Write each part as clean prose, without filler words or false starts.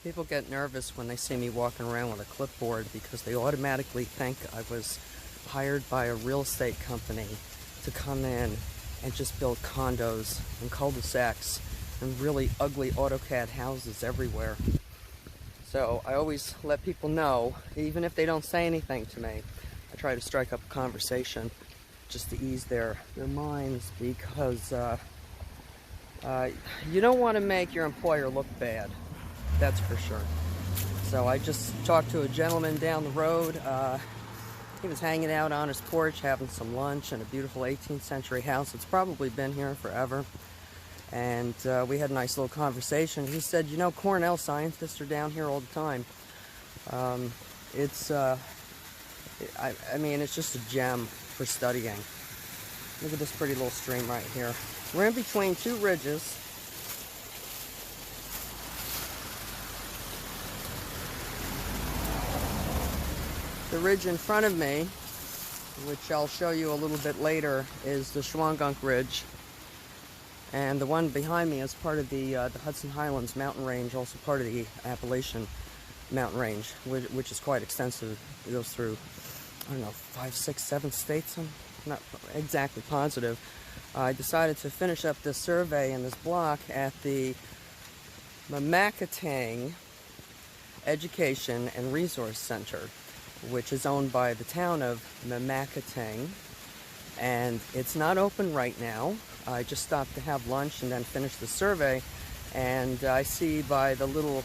People get nervous when they see me walking around with a clipboard because they automatically think I was hired by a real estate company to come in and just build condos and cul-de-sacs and really ugly AutoCAD houses everywhere. So I always let people know, even if they don't say anything to me, I try to strike up a conversation just to ease their minds, because you don't want to make your employer look bad. That's for sure. So I just talked to a gentleman down the road. He was hanging out on his porch having some lunch in a beautiful 18th century house. It's probably been here forever. And we had a nice little conversation. He said, you know, Cornell scientists are down here all the time. I mean, it's just a gem for studying. Look at this pretty little stream right here. We're in between two ridges. The ridge in front of me, which I'll show you a little bit later, is the Sriwangonk Ridge. And the one behind me is part of the Hudson Highlands mountain range, also part of the Appalachian mountain range, which is quite extensive. It goes through, I don't know, 5, 6, 7 states. I'm not exactly positive. I decided to finish up this survey in this block at the Mamakating Education and Resource Center, which is owned by the town of Mamakating, and it's not open right now. I just stopped to have lunch and then finish the survey, and I see by the little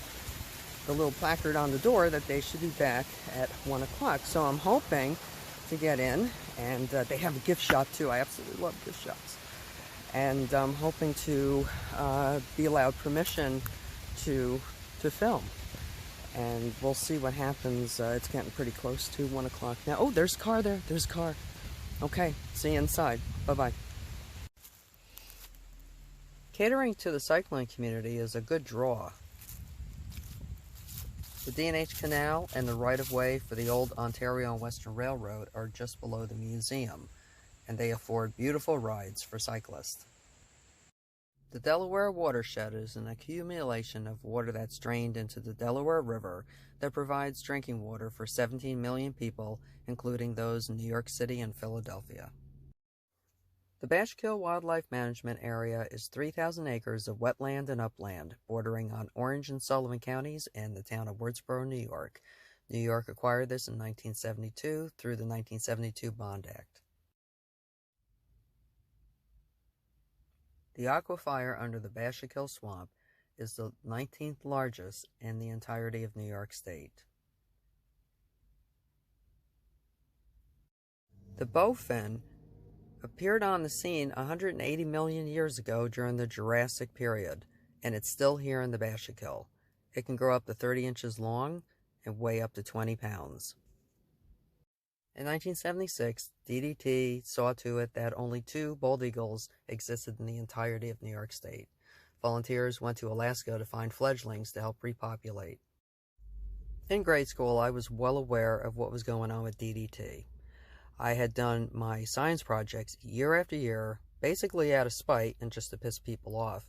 placard on the door that they should be back at 1 o'clock. So I'm hoping to get in, and they have a gift shop too. I absolutely love gift shops. And I'm hoping to be allowed permission to film. And we'll see what happens. It's getting pretty close to 1 o'clock now. Oh, there's a car there. There's a car. Okay, see you inside. Bye-bye. Catering to the cycling community is a good draw. The D&H Canal and the right-of-way for the old Ontario and Western Railroad are just below the museum, and they afford beautiful rides for cyclists. The Delaware watershed is an accumulation of water that's drained into the Delaware River that provides drinking water for 17 million people, including those in New York City and Philadelphia. The Bashkill Wildlife Management Area is 3,000 acres of wetland and upland, bordering on Orange and Sullivan counties and the town of Wurtsboro, New York. New York acquired this in 1972 through the 1972 Bond Act. The aquifer under the Bashakill Swamp is the 19th largest in the entirety of New York State. The bowfin appeared on the scene 180 million years ago during the Jurassic period, and it's still here in the Bashakill. It can grow up to 30 inches long and weigh up to 20 pounds. In 1976, DDT saw to it that only 2 bald eagles existed in the entirety of New York State. Volunteers went to Alaska to find fledglings to help repopulate. In grade school, I was well aware of what was going on with DDT. I had done my science projects year after year, basically out of spite and just to piss people off,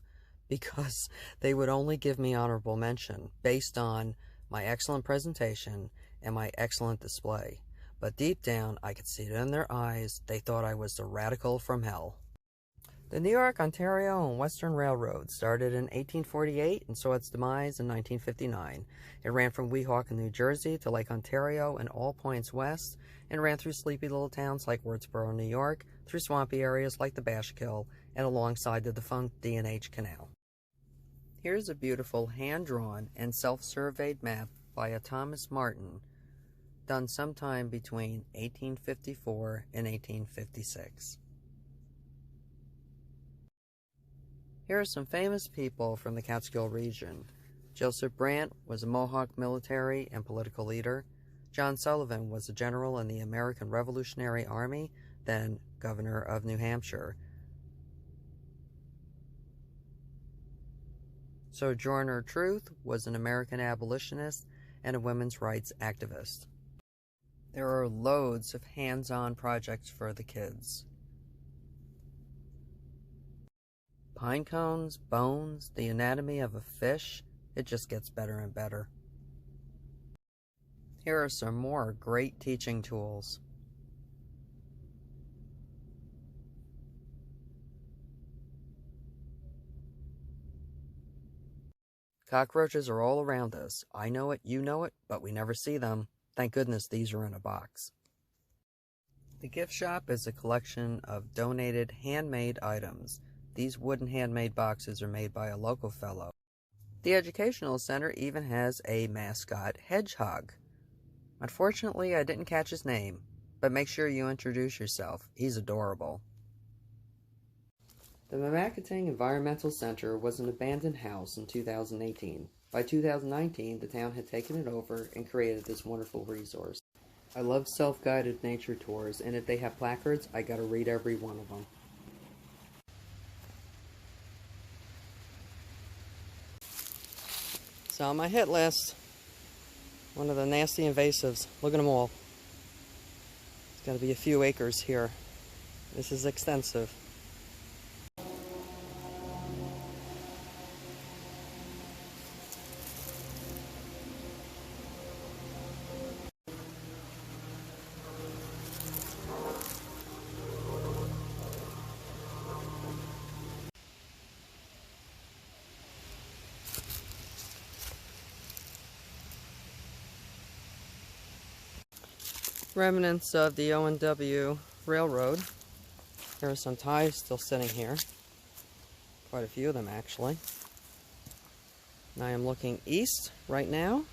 because they would only give me honorable mention based on my excellent presentation and my excellent display. But deep down, I could see it in their eyes. They thought I was the radical from hell. The New York, Ontario, and Western Railroad started in 1848 and saw its demise in 1959. It ran from Weehawken, New Jersey to Lake Ontario and all points west, and ran through sleepy little towns like Wurtsboro, New York, through swampy areas like the Bashkill, and alongside the defunct D&H Canal. Here's a beautiful hand-drawn and self-surveyed map by a Thomas Martin, done sometime between 1854 and 1856. Here are some famous people from the Catskill region. Joseph Brant was a Mohawk military and political leader. John Sullivan was a general in the American Revolutionary Army, then governor of New Hampshire. Sojourner Truth was an American abolitionist and a women's rights activist. There are loads of hands-on projects for the kids. Pine cones, bones, the anatomy of a fish, It just gets better and better. Here are some more great teaching tools. Cockroaches are all around us. I know it, you know it, but we never see them. Thank goodness these are in a box. The gift shop is a collection of donated handmade items. These wooden handmade boxes are made by a local fellow. The educational center even has a mascot hedgehog. Unfortunately, I didn't catch his name, but make sure you introduce yourself. He's adorable. The Mamakating Environmental Center was an abandoned house in 2018. By 2019, the town had taken it over and created this wonderful resource. I love self-guided nature tours, and if they have placards, I gotta read every one of them. So on my hit list, one of the nasty invasives. Look at them all. It's gotta be a few acres here. This is extensive. Remnants of the O&W Railroad. There are some ties still sitting here. Quite a few of them, actually. And I am looking east right now.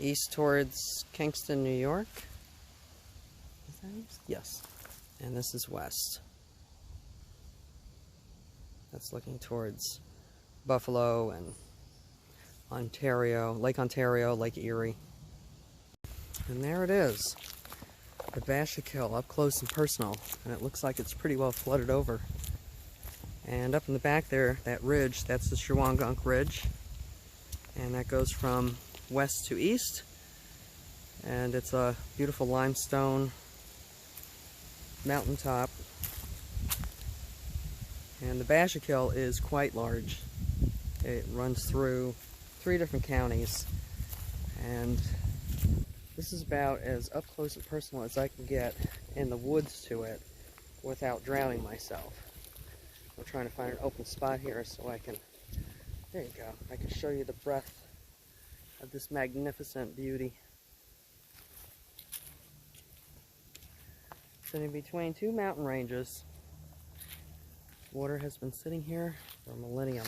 East towards Kingston, New York. Is that east? Yes. And this is west. That's looking towards Buffalo and Ontario, Lake Erie. And there it is. The Bashakill up close and personal, and it looks like it's pretty well flooded over. And up in the back there, that ridge, that's the Sriwangonk Ridge, and that goes from west to east, and it's a beautiful limestone mountaintop. And the Bashakill is quite large. It runs through 3 different counties, and this is about as up close and personal as I can get in the woods to it without drowning myself. I'm trying to find an open spot here so I can, there you go, I can show you the breadth of this magnificent beauty. Sitting between 2 mountain ranges. Water has been sitting here for a millennium.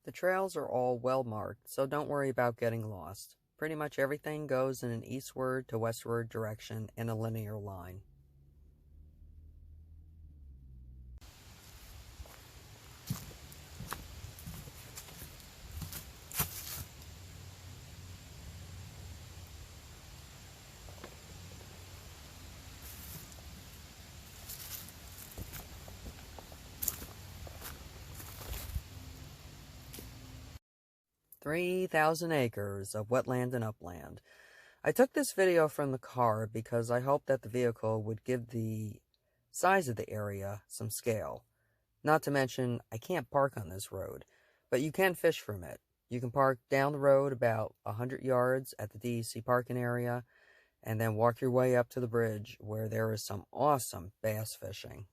The trails are all well marked, so don't worry about getting lost. Pretty much everything goes in an eastward to westward direction in a linear line. "3,000 acres of wetland and upland." I took this video from the car because I hoped that the vehicle would give the size of the area some scale. Not to mention, I can't park on this road, but you can fish from it. You can park down the road about 100 yards at the DEC parking area, and then walk your way up to the bridge where there is some awesome bass fishing.